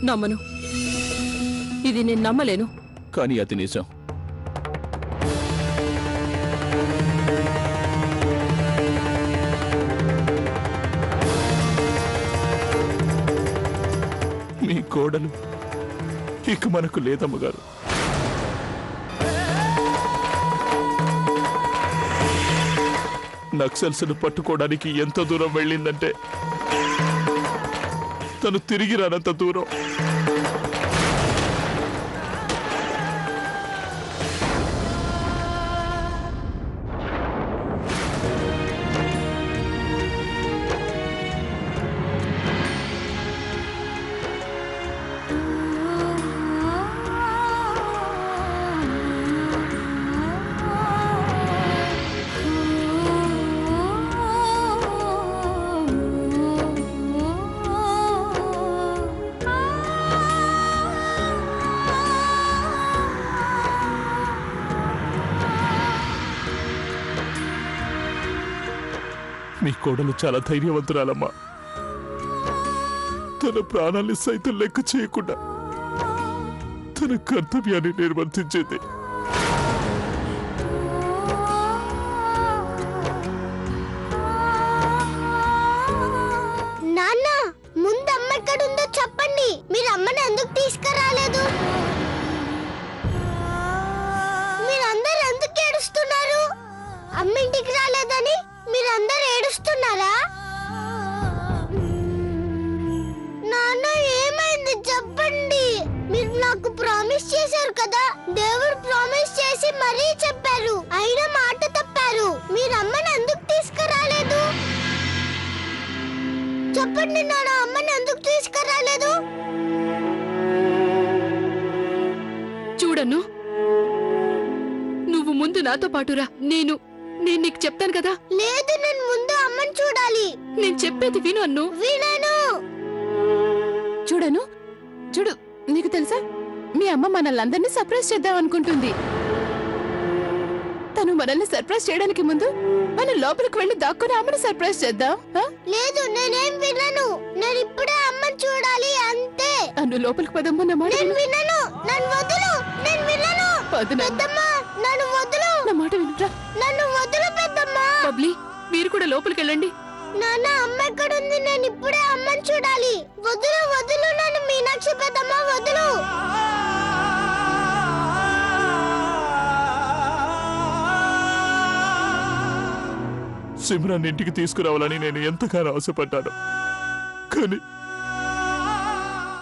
నమ్మను. ఇది నేను నమ్మలేను. కానీ అది నిజం. మీ కోడలు ఇక మనకు లేదమ్మగారు. నక్సల్స్ను పట్టుకోవడానికి ఎంత దూరం వెళ్ళిందంటే తను తిరిగి రానంత దూరం. మీ కోడలు చాలా ధైర్యవంతురాలమ్మా. తన ప్రాణాన్ని సైతం లెక్క చేయకుండా తన కర్తవ్యాన్ని నిర్వర్తించేది. నాన్న, ముందు అమ్మ ఎక్కడుందో చెప్పండి. మీరు అమ్మని ఎందుకు తీసుకురాలేదు? మీరందరూ ఎందుకు ఏడుస్తున్నారు? అమ్మ ఇంటికి రాలేదని మీరందరూ ఏడుస్తున్నారా? నాన్న, ఏమైంది చెప్పండి. మీరు నాకు ప్రామిస్ చేశారు కదా. దేవుడు ప్రామిస్ చేసి మరీ చెప్పారు, అయినా మాట తప్పారు. మీరు అమ్మని ఎందుకు తీసుకురాలేదు? చెప్పండి నాన్న, అమ్మని ఎందుకు తీసుకురాలేదు? చూడను, నువ్వు ముందు నాతో పాటురా. నేను నీకు చెప్తాను కదా. లేదు, నేను ముందు అమ్మని చూడాలి. నేను చెప్పేది విను అన్ను. వినను. చూడను, చూడు, నీకు తెలుసా మీ అమ్మ మనల్ని సర్ప్రైజ్ చేద్దాం అనుకుంటుంది. తను మనల్ని సర్ప్రైజ్ చేయడానికి ముందు మనం లోపలికి వెళ్ళి దాక్కుని అమ్మని సర్ప్రైజ్ చేద్దాం. లేదు, నేనేం వినను. నేను ఇప్పుడే అమ్మని చూడాలి, అంతే. అన్ను లోపలికి పదమ్మా. నా మాట నేను వినను. నన్ను వదులు. నేను వినను. పెద్దమ్మ, నన్ను వదులు. నా మాట వినురా. నన్ను వదులు పెద్దమ్మ. బబ్లీ, మీరు కూడా లోపలికి వెళ్ళండి. నాన్న, అమ్మ ఎక్కడుంది? నేను ఇప్పుడే అమ్మని చూడాలి. వదులు, వదులు నన్ను. మీనాక్షి పెద్దమ్మ, వదులు. సిమ్రాన్ ఇంటికి తీసుకురావాలని నేను ఎంతగానో ఆశపడ్డాను. కానీ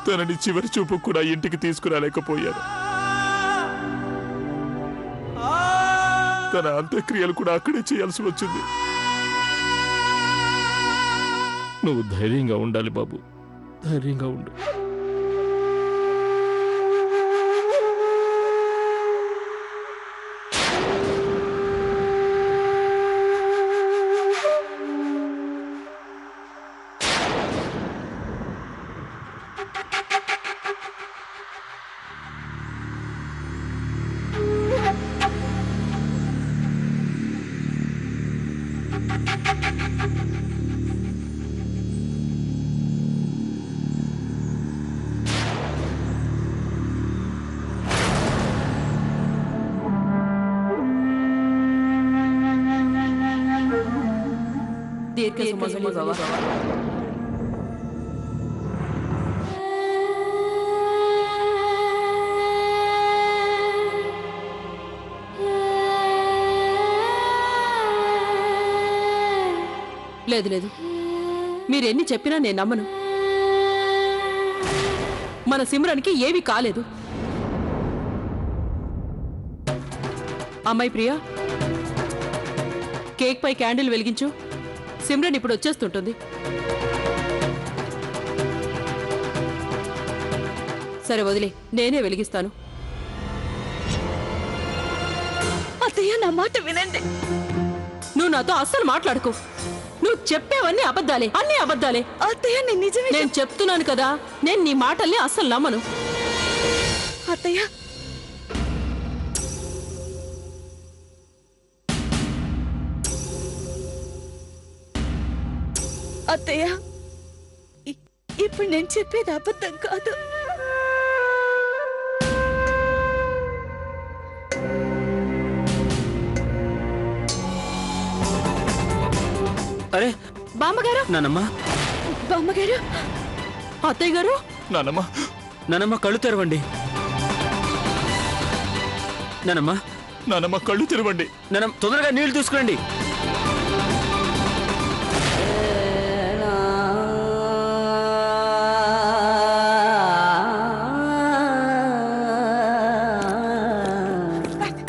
తనని చివరి చూపు కూడా ఇంటికి తీసుకురాలేకపోయాను. తన అంత్యక్రియలు కూడా అక్కడే చేయాల్సి వచ్చింది. నువ్వు ధైర్యంగా ఉండాలి బాబు, ధైర్యంగా ఉండు. దీర్ఘ సుమంగళి భవ. లేదు లేదు, మీరెన్ని చెప్పినా నేను నమ్మను. మన సిమ్రాన్కి ఏమీ కాలేదు. అమ్మాయి ప్రియా, కేక్ పై క్యాండిల్ వెలిగించు. సిమ్రన్ ఇప్పుడు వచ్చేస్తుంటుంది. సరే వదిలే, నేనే వెలిగిస్తాను. అత్తయ్య, నా మాట వినండి. నువ్వు నాతో అస్సలు మాట్లాడుకో. నువ్వు చెప్పేవన్నీ అబద్ధాలే, అన్నీ అబద్ధాలే. అత్తయ్య, నేను నిజమే. నేను చెప్తున్నాను కదా, నేను నీ మాటల్ని అస్సలు నమ్మను. అత్తయ్య, అత్తయ్య, ఇప్పుడు నేను చెప్పేది అబద్ధం కాదు. అరే బామ్మగారు, నానమ్మ, బామ్మగారు, అత్తయ్య గారు. నానమ్మ, నానమ్మ కళ్ళు తెరవండి. నానమ్మ, నానమ్మ కళ్ళు తెరవండి. నానమ్మ తొందరగా నీళ్లు తీసుకురండి.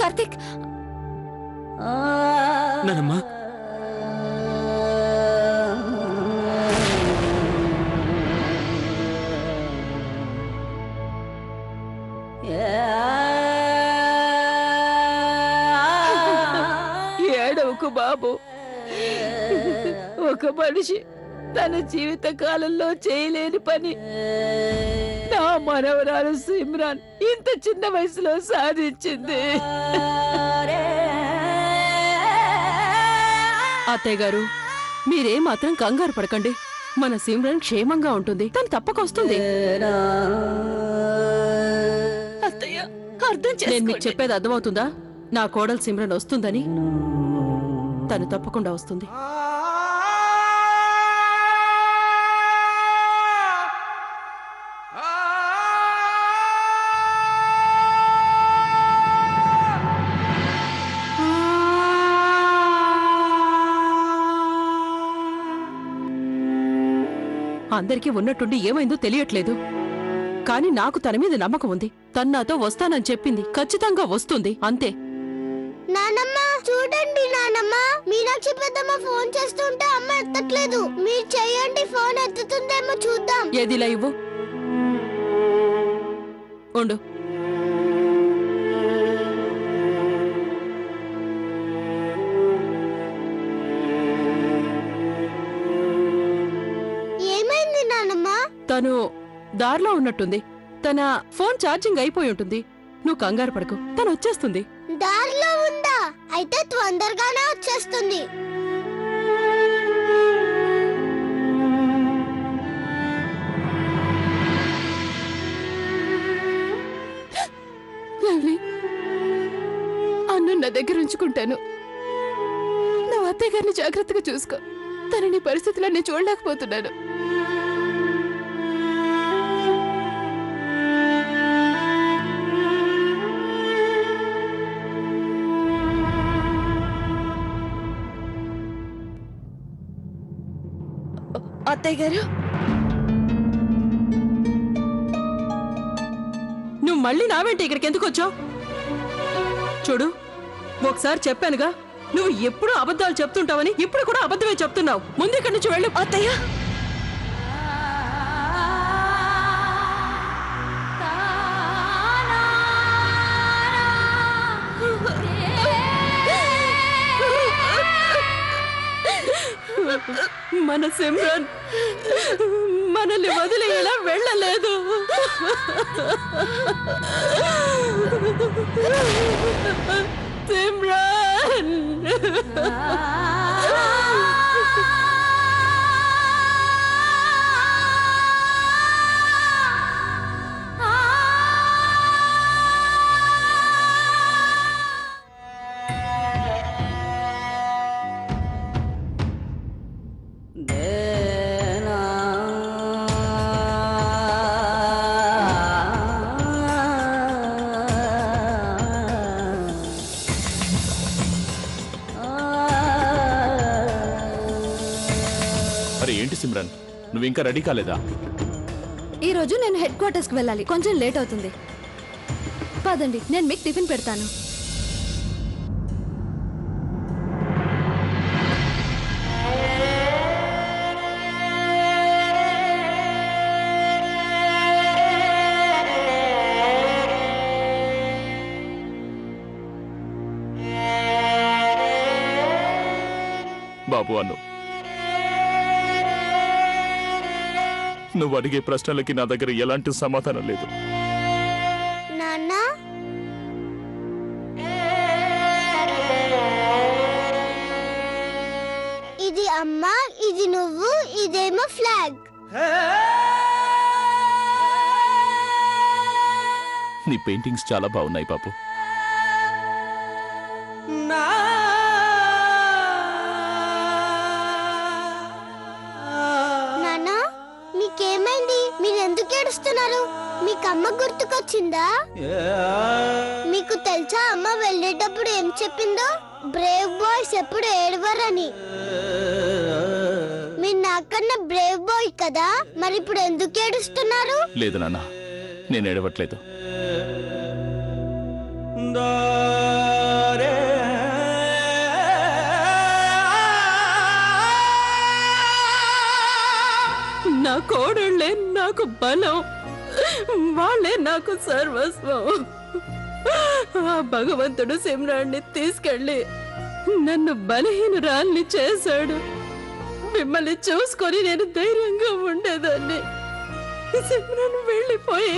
కార్తిక్, నానమ్మ, ఏడవకు బాబు. ఒక మనిషి తన జీవిత కాలంలో చేయలేని పని నా మనవరాలు సిమ్రాన్ ఇంత చిన్న వయసులో సాధించింది. అత్తయ్య గారు, మీరే మాత్రం కంగారు పడకండి. మన సిమ్రన్ క్షేమంగా ఉంటుంది. తను తప్పక వస్తుంది. అత్తయ్య, అర్థం నేను మీకు చెప్పేది అర్థమవుతుందా? నా కోడలు సిమ్రన్ వస్తుందని. తను తప్పకుండా వస్తుంది. అందరికీ ఉన్నట్టుండి ఏమైందో తెలియట్లేదు. కానీ నాకు తన మీద నమ్మకం ఉంది. తను నాతో వస్తానని చెప్పింది. ఖచ్చితంగా వస్తుంది. అంతే. నానమ్మ చూడండి నానమ్మ, మీనాక్షి పెద్దమ్మ ఫోన్ చేస్తుంటే అమ్మ ఎత్తట్లేదు. మీరు చెయ్యండి, ఫోన్ ఎత్తుతుందేమో చూద్దాం. ఏదిలా ఇవ్వు. ఉండు. ఏమైంది నానమ్మ? తను దారిలో ఉన్నట్టుంది. తన ఫోన్ ఛార్జింగ్ అయిపోయి ఉంటుంది. నువ్వు కంగారు పడకు, తను వచ్చేస్తుంది. దారిలో ఉందా? అయితే తొందరగానే వచ్చేస్తుంది. లవ్లీ, అన్ను నా దగ్గర ఉంచుకుంటాను. నువ్వు అత్తయ్య గారిని జాగ్రత్తగా చూసుకో. తనని పరిస్థితులన్నీ చూడలేకపోతున్నాను. అత్తయ్య గారు, నువ్వు మళ్ళీ నా వెంట ఇక్కడికి ఎందుకు వచ్చావు? చూడు, ఒకసారి చెప్పానుగా, నువ్వు ఎప్పుడూ అబద్ధాలు చెప్తుంటావని. ఇప్పుడు కూడా అబద్ధమే చెప్తున్నావు. ముందు ఇక్కడి నుంచి వెళ్ళు. అత్తయ్య. మన సిమ్రన్ మనల్ని వదిలేలా వెళ్ళలేదు. సిమ్రన్, అరే ఏంటి సిమ్రన్, నువ్వు ఇంకా రెడీ కాలేదా? ఈ రోజు నేను హెడ్ క్వార్టర్స్ కి వెళ్ళాలి. కొంచెం లేట్ అవుతుంది. పదండి, నేను మీకు టిఫిన్ పెడతాను. బాబు అను, నువ్వు అడిగే ప్రశ్నలకి నా దగ్గర ఎలాంటి సమాధానం లేదు. నాన్న, ఇది అమ్మ, ఇది నువ్వు, ఇదేమో ఫ్లాగ్. నీ పెయింటింగ్స్ చాలా బాగున్నాయి బాబు. ఏడుస్తున్నారు? మీకు అమ్మ గుర్తుకొచ్చిందా? మీకు తెలుసా అమ్మ వెళ్ళేటప్పుడు ఏం చెప్పిందో? బ్రేవ్ బాయ్స్ ఎప్పుడు ఏడవరని. మీరు నాకన్నా బ్రేవ్ బాయ్ కదా, మరి ఇప్పుడు ఎందుకు ఏడుస్తున్నారు? లేదు నాన్న, నేను ఏడవట్లేదు. నా కోడళ్ళే నాకు బలం, వాళ్ళే నాకు సర్వస్వం. ఆ భగవంతుడు సిమ్రాన్ని తీసుకెళ్ళి నన్ను బలహీనురాల్ని చేశాడు. మిమ్మల్ని చూసుకొని నేను ధైర్యంగా ఉండేదాన్ని. సిమ్రాన్ వెళ్ళిపోయి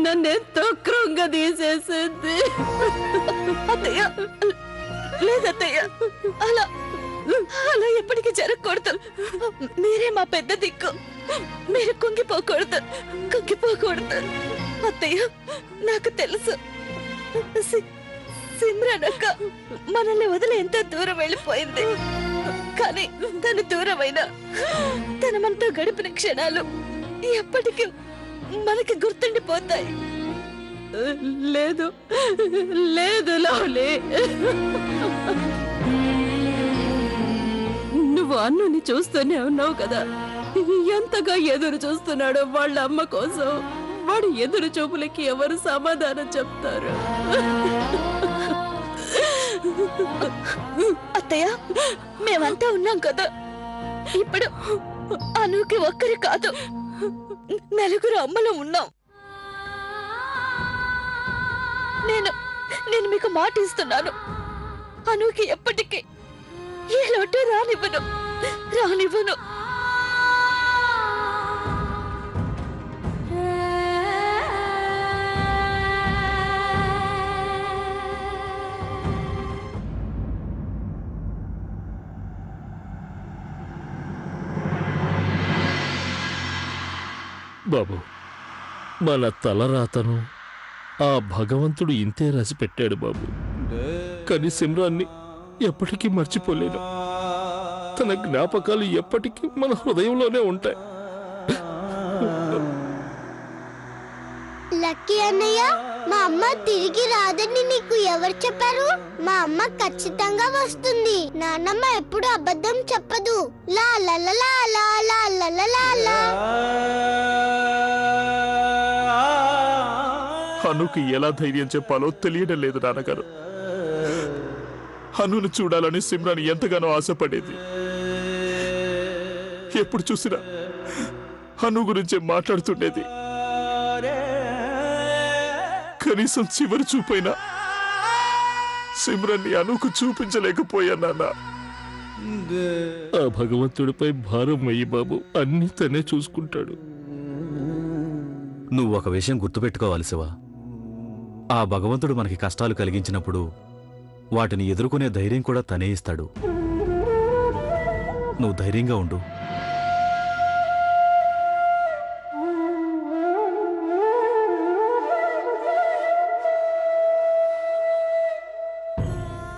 నన్నెంతో కృంగదీసేసింది. అత్తయ్య, లేదత్తయ్య, అలా అలా ఎప్పటికీ జరగకూడదు. మీరే మా పెద్ద దిక్కు. మీరు కుంగిపోకూడదు, కుంగిపోకూడదు. అత్తయ్య, నాకు తెలుసు సిమ్రాన్ అక్క మనల్ని వదిలి ఎంతో దూరం వెళ్ళిపోయింది. కానీ తను దూరమైనా తన మనతో గడిపిన క్షణాలు ఎప్పటికీ మనకి గుర్తుండిపోతాయి. లేదు లేదు లవ్లీ, నువ్వు అన్నుని చూస్తూనే ఉన్నావు కదా, ఎంతగా ఎదురు చూస్తున్నాడో వాళ్ళ అమ్మ కోసం. వాడి ఎదురు చూపులకి ఎవరు సమాధానం చెప్తారు? అత్తయ్య, మేమంతా ఉన్నాం కదా. ఇప్పుడు అనుకి ఒక్కరి కాదు, నలుగురు అమ్మలు ఉన్నాం. నేను మీకు మాట ఇస్తున్నాను, అనుకి ఎప్పటికీ ఏ లోటు రానివ్వను. బాబు, మన తలరాతను ఆ భగవంతుడు ఇంతే రాసి పెట్టాడు బాబు. కానీ సిమ్రాన్ని ఎప్పటికీ మర్చిపోలేను. తన జ్ఞాపకాలు ఎప్పటికీ మన హృదయంలోనే ఉంటాయి. లక్కీ అన్నయ్య, మా అమ్మ తిరిగి రాదని నీకు ఎవరు చెప్పారు? మా అమ్మ ఖచ్చితంగా వస్తుంది. నాన్నమ్మ ఎప్పుడు అబద్ధం చెప్పదు. లా లా లా లా లా లా లా లా లా లా. హనుకి ఎలా ధైర్యం చెప్పాలో తెలియడం లేదు నాన్నగారు. హనును చూడాలని సిమ్రాన్ ఎంతగానో ఆశపడేది. ఎప్పుడు చూసినా హను గురించే మాట్లాడుతుండేది. కనీసం చివరి చూపైనా సిమ్రాన్ని అనుకు చూపించలేకపోయా నాన్న. ఆ భగవంతుడిపై భారం అయ్యి బాబు, అన్ని తనే చూసుకుంటాడు. నువ్వు ఒక విషయం గుర్తుపెట్టుకోవాలి శివ. ఆ భగవంతుడు మనకి కష్టాలు కలిగించినప్పుడు వాటిని ఎదుర్కొనే ధైర్యం కూడా తనే ఇస్తాడు. నువ్వు ధైర్యంగా ఉండు.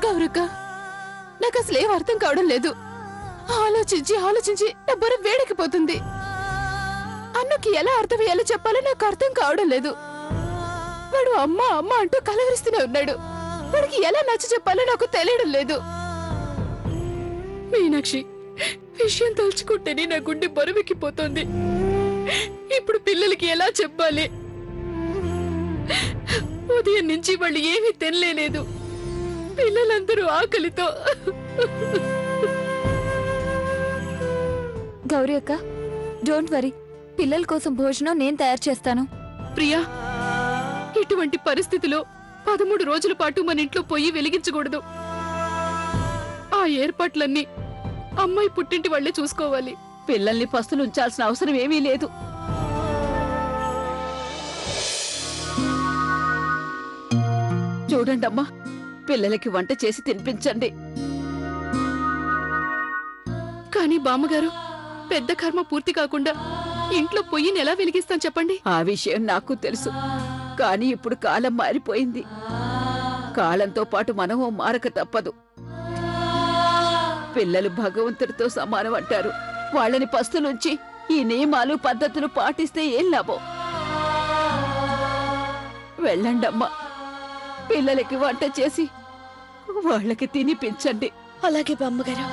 గౌరక్క, నాకు అసలు ఏం అర్థం కావడం లేదు. ఆలోచించి నా బుర్ర వేడెక్కిపోతుంది. అన్నకి ఎలా అర్థమయ్యేలా చెప్పాలో నాకు అర్థం కావడం లేదు. వాడు అమ్మ అమ్మ అంటూ కలవరిస్తూనే ఉన్నాడు. వాడికి ఎలా నచ్చ చెప్పాలో నాకు తెలియడం లేదు. మీనాక్షి, విషయం తలుచుకుంటేనే నా గుండె బరువెక్కిపోతుంది. ఇప్పుడు పిల్లలకి ఎలా చెప్పాలి? ఉదయం నుంచి వాళ్ళు ఏమీ తినలేదు. పిల్లలందరూ ఆకలితో. గౌరీ అక్క, డోంట్ వరీ, పిల్లల కోసం భోజనం నేను తయారు చేస్తాను. ప్రియా, ఇటువంటి పరిస్థితిలో 13 రోజుల పాటు మన ఇంట్లో పొయ్యి వెలిగించకూడదు. ఆ ఏర్పాట్లన్నీ అమ్మాయి పుట్టింటి వాళ్లే చూసుకోవాలి. పిల్లల్ని పస్తులు ఉంచాల్సిన అవసరం ఏమీ లేదు. చూడండమ్మా, పిల్లలకి వంట చేసి తినిపించండి. కానీ బామ్మగారు, పెద్ద కర్మ పూర్తి కాకుండా ఇంట్లో పొయ్యిని ఎలా వెలిగిస్తాం చెప్పండి? ఆ విషయం నాకు తెలుసు. కానీ ఇప్పుడు కాలం మారిపోయింది. కాలంతో పాటు మనము మారక తప్పదు. పిల్లలు భగవంతుడితో సమానం అంటారు. వాళ్ళని పస్తులుంచి ఈ నియమాలు పద్ధతులు పాటిస్తే ఏం లాభం? వెళ్ళండమ్మా, పిల్లలకి వంట చేసి వాళ్ళకి తినిపించండి. అలాగే బామ్మగారు.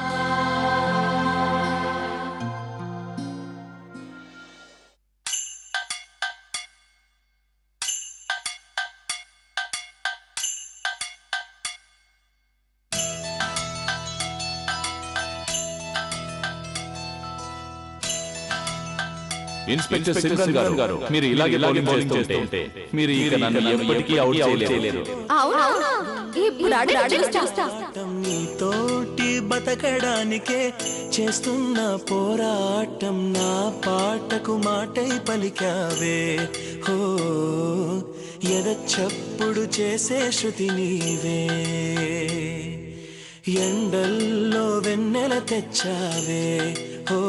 ఇన్స్పెక్టర్ సిమ్రన్ గారు, మీరు ఇలాగే బౌలింగ్ చేస్తుంటే మీరు ఇక నన్ను ఎప్పటికీ అవుట్ చేయలేరు. నీతోటి బతకడానికే చేస్తున్న పోరాటం, నా పాటకు మాటై పలికావే. హో ఎద చప్పుడు చేసే శృతి నీవే, ఎండల్లో వెన్నెల తెచ్చావే. హో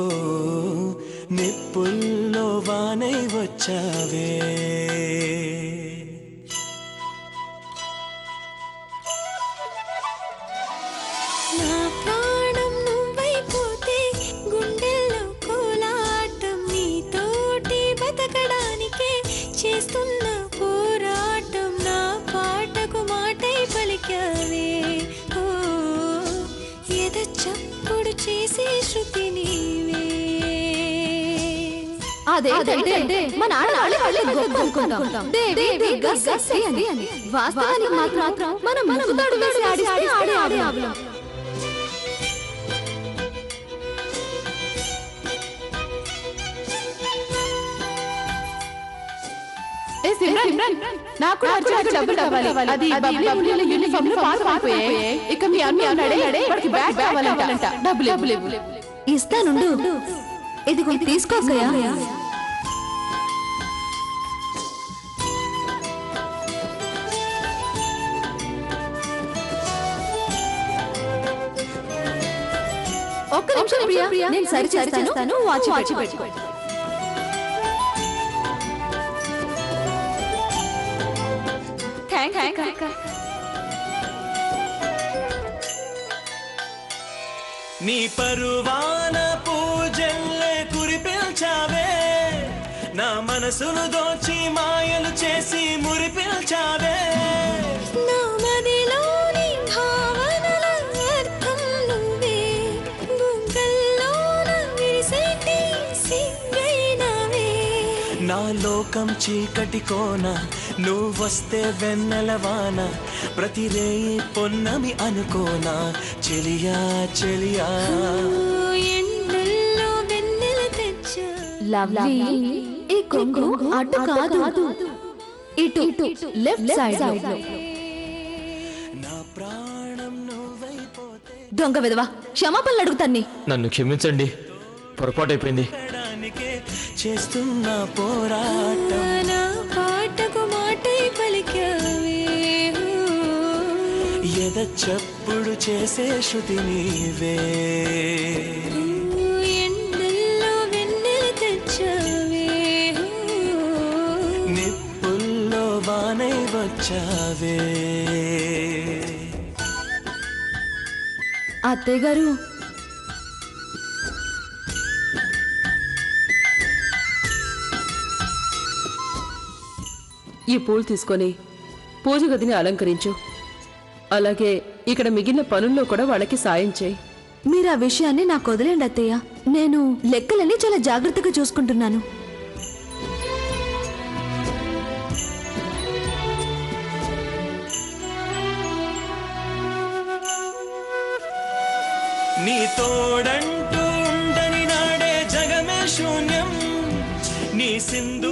నిప్పుల్లో వానై వచ్చావే. నా ప్రాణం నువ్వైపోతే గుండెల్లో కోలాటం, నీతోటి బతకడానికే చేస్తున్న పోరాటం, నా పాటకు మాటై పలికావే. ఓ ఎద చప్పుడు చేసే శృతి నీవే. అదేంటంటే మన ఆడవాళ్ళే గొప్ప అనుకుంటాం. దేవి దుర్గా సస్య అని. వాస్తవానికి మాత్రం మనం ముక్కుతాడు వేసి ఆడిస్తే ఆడే ఆవలం. నాకు డబ్బులు కావాలి. అది యూనిఫామ్ లో పారిపోయాయి. ఇక మీ అన్న వాడికి బ్యాగ్ కావాలంట. డబ్బులు ఇస్తానుండు. ఇది తీసుకోకయా. ఒక్క నిమిషం ప్రియా, నేను సరి చేస్తాను. వాచి పెట్టుకో. నీ పరువాన పూజల్లే కురిపిల్చావే, నా మనసును దోచి మాయలు చేసి మురిపిల్చావే. నా మదిలోని భావనల అర్థం నువ్వే, బుగ్గల్లోన విరిసేటి సిగ్గైనవే. నా లోకం చీకటి కోన, నువ్వొస్తే వెన్నెలవాన, ప్రతి రేయి పొన్నమి అనుకోనా. చెలియా చెలియా ఎండల్లో వెన్నెల తెచ్చా. లవ్లీ, ఈ కొంగు అటు కాదు, ఇటు లెఫ్ట్ సైడ్ లో. నా ప్రాణం నువ్వైపోతే దొంగ విధవా, క్షమాపణలు అడుగుతాన్ని. నన్ను క్షమించండి, పొరపాటైపోయింది. చేస్తున్న పోరాటం, నా పాటకు మాటై పలికావే. ఎద చప్పుడు చేసే శృతి నీవే, ఎండల్లో వెన్నెల తెచ్చావే. నిప్పుల్లో వానై వచ్చావే. అత్తయ్య గారు, ఈ పూలు తీసుకొని పూజ గదిని అలంకరించు. అలాగే ఇక్కడ మిగిలిన పనుల్లో కూడా వాళ్ళకి సాయం చేయి. మీరు ఆ విషయాన్ని నాకు వదిలేండి అత్తయ్య. నేను లెక్కలన్నీ చాలా జాగ్రత్తగా చూసుకుంటున్నాను. నీ తోడంటూ ఉండని నాడే జగమే శూన్యం. నీ సింధు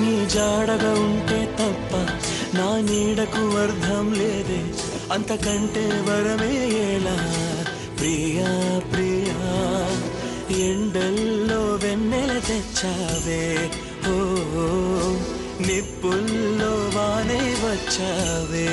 నీ జాడగా ఉంటే తప్ప నా నీడకు అర్థం లేదే, అంతకంటే వరమే ఎలా. ప్రియా ప్రియా ఎండల్లో వెన్నెల తెచ్చావే. ఓ నిప్పుల్లో వానే వచ్చావే.